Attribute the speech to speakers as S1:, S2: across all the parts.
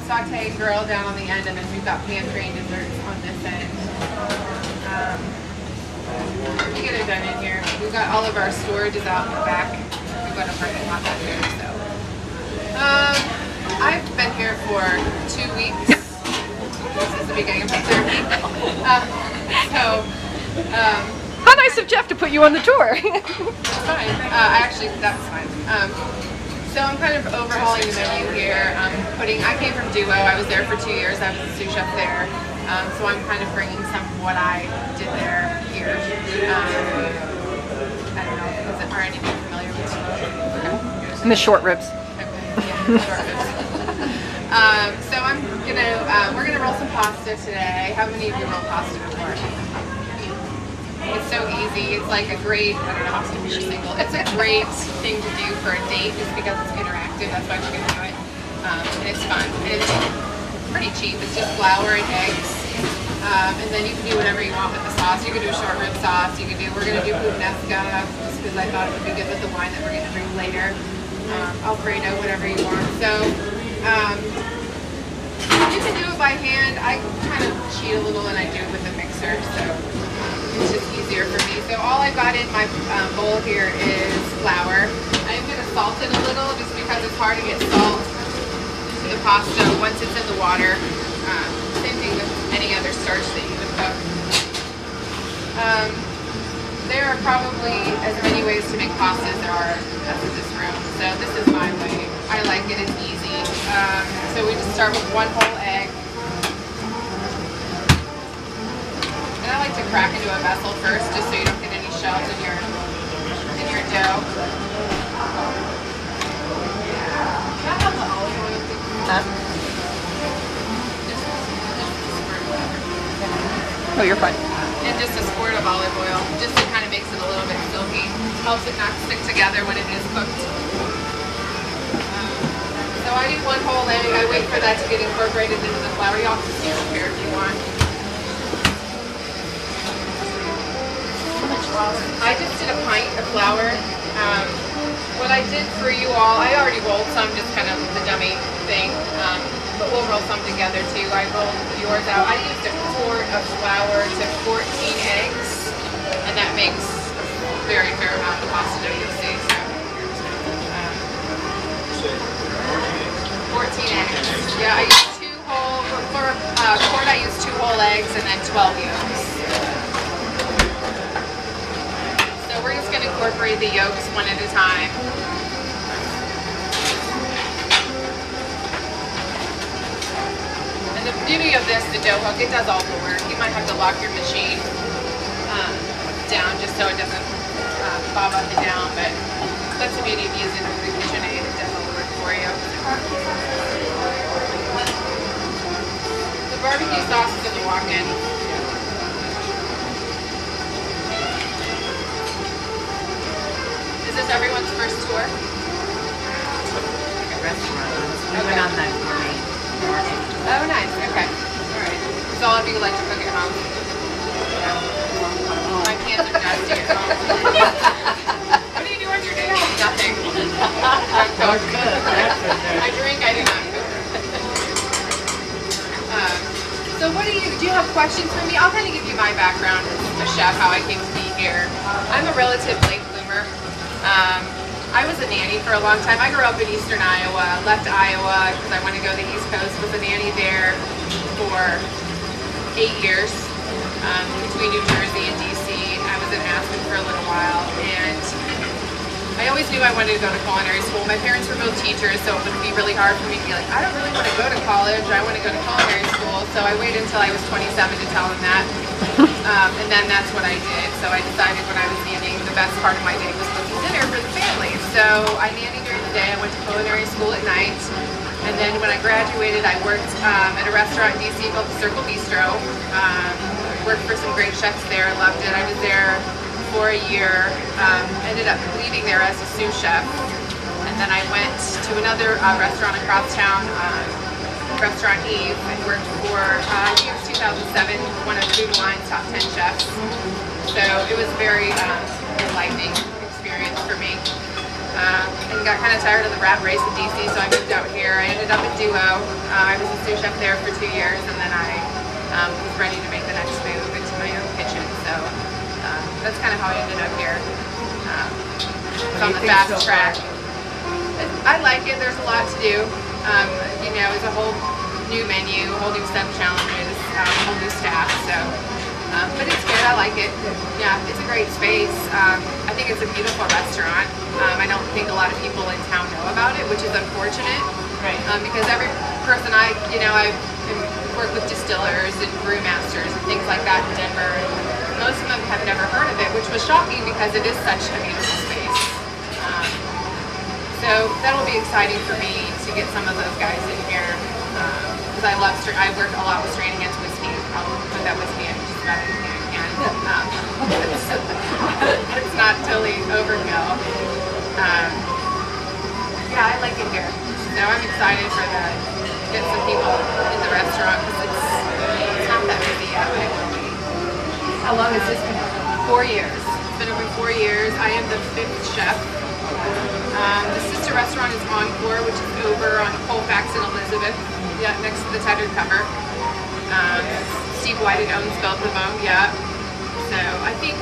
S1: saute and grill down on the end, and then we've got pantry and desserts on this end. We get it done in here. We've got all of our storages out in the back. We've got a parking lot back there. So I've been here for 2 weeks. This is the beginning of my third week.
S2: How nice of Jeff to put you on the tour.
S1: That's fine. Actually, that's fine. So I'm kind of overhauling the menu here. I came from Duo. I was there for 2 years. I was a sous chef there. So I'm kind of bringing some of what I did there here. I don't know. Are any of you familiar with Duo? Okay.
S2: And the short ribs.
S1: Okay. Yeah, short ribs. So we're gonna roll some pasta today. How many of you rolled pasta before? It's so easy. It's like a great, I don't know how to you're single. It's a great thing to do for a date just because it's interactive. That's why we're gonna do it. And it's fun. And it's pretty cheap. It's just flour and eggs. And then you can do whatever you want with the sauce. You can do a short rib sauce. We're gonna do puttanesca just because I thought it would be good with the wine that we're gonna drink later. Alfredo, whatever you want. So you can do it by hand. I kind of cheat a little and I do it with a mixer. So it's just easier for me. So all I've got in my bowl here is flour. I'm going to salt it a little just because it's hard to get salt to the pasta once it's in the water. Same thing with any other starch that you would cook. There are probably as many ways to make pasta as there are as in this room. So this is my way. I like it. It's easy. So we just start with 1 whole egg. And I like to crack into a vessel first, just so you don't get any shells in your dough. Can I have the olive oil, please?
S2: Huh? Oh, you're fine.
S1: And just a squirt of olive oil, just to kind of makes it a little bit silky. Helps it not stick together when it is cooked. So I do 1 whole egg. I wait for that to get incorporated into the flour. You also see it here if you want. I just did a pint of flour. What I did for you all, I already rolled some, just kind of the dummy thing, but we'll roll some together too. I rolled yours out. I used a quart of flour to 14 eggs, and that makes a very fair amount of pasta dough, you'll see. So, 14 eggs. Yeah, I used 2 whole, for a quart I used 2 whole eggs and then 12 yolks. We're just going to incorporate the yolks one at a time. And the beauty of this, the dough hook, it does all the work. You might have to lock your machine down just so it doesn't bob up and down, but that's the beauty of using the KitchenAid. It does all the work for you. The barbecue sauce is in the walk-in. Is this everyone's first tour?
S3: Like a restaurant. We went on that gourmet morning.
S1: Oh, nice. Okay. All right. So all of you like to cook at home? Yeah. My hands are dusty at home. What do you do on your day off? Nothing.
S3: Don't cook.
S1: I drink. I do not cook. So what do you have questions for me? I'll kind of give you my background as a chef, how I came to be here. I'm a relative late bloomer. I was a nanny for a long time. I grew up in eastern Iowa, left Iowa because I wanted to go to the East Coast, was a nanny there for 8 years between New Jersey and DC. I was in Aspen for a little while, and I always knew I wanted to go to culinary school. My parents were both teachers, so it would be really hard for me to be like, I don't really want to go to college, I want to go to culinary school. So I waited until I was 27 to tell them that. And then that's what I did. So I decided when I was nannying, the best part of my day was cooking dinner for the family. So I nannied during the day, I went to culinary school at night. And then when I graduated, I worked at a restaurant in DC called the Circle Bistro. Worked for some great chefs there, loved it. I was there for a year, ended up leaving there as a sous chef. And then I went to another restaurant across town, Restaurant Eve, and worked for, I think it was 2007, one of Food Line's top 10 chefs. So it was very enlightening experience for me. and got kind of tired of the rat race in DC, so I moved out here. I ended up at Duo. I was a sous chef there for 2 years, and then I was ready to make the next move into my own kitchen. So that's kind of how I ended up here. It's on the fast track. I like it. There's a lot to do. You know, it's a whole new menu, a whole new set of challenges, a whole new staff. So, but it's good. I like it. Yeah, it's a great space. I think it's a beautiful restaurant. I don't think a lot of people in town know about it, which is unfortunate.
S3: Right.
S1: Because every person I work with distillers and brewmasters and things like that in Denver, and most of them have never heard of it, which was shocking because it is such a beautiful space. So that'll be exciting for me to get some of those guys in here, because I work a lot with straight hands whiskey. I'll put that whiskey in just about anything I can. It's not totally overkill. Yeah, I like it here. So I'm excited for that. Get some people in the restaurant because it's not that busy yet, but it will be.
S3: How long has this been?
S1: 4 years. It's been over 4 years. I am the 5th chef. The sister restaurant is Encore, which is over on Colfax and Elizabeth, yeah, next to the Tattered Cover. Steve White owns both of them, yeah. So I think,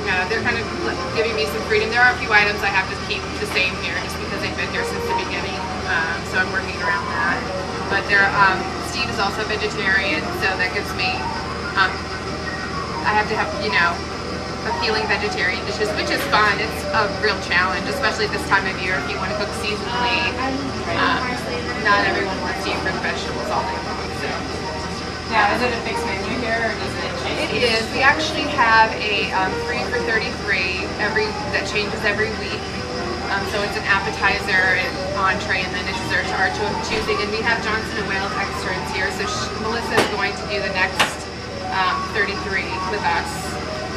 S1: yeah, they're kind of giving me some freedom. There are a few items I have to keep the same here just because they've been here since the beginning. So I'm working around that. But Steve is also vegetarian, so that gives me, I have to have, you know, appealing vegetarian dishes, which is fun. It's a real challenge, especially this time of year if you want to cook seasonally. Not everyone wants to eat fruit and vegetables all day long. So.
S3: Now, is it a fixed menu here, or does it change?
S1: It is. We actually have a 3 for $33 that changes every week. So it's an appetizer, an entree, and then a dessert to our choosing. And we have Johnson & Wales externs here, so Melissa is going to do the next 33 with us.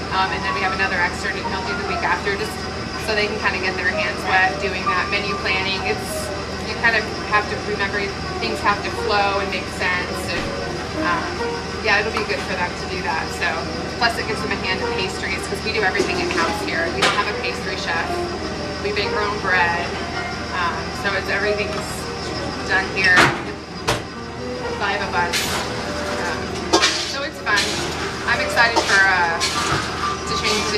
S1: And then we have another extern who he'll do the week after, just so they can kind of get their hands wet doing that menu planning. You kind of have to remember things have to flow and make sense. And yeah, it'll be good for them to do that. So plus it gives them a hand in pastries because we do everything in house here. We don't have a pastry chef. We bake our own bread. So everything's done here. 5 of us. So it's fun. I'm excited for to change the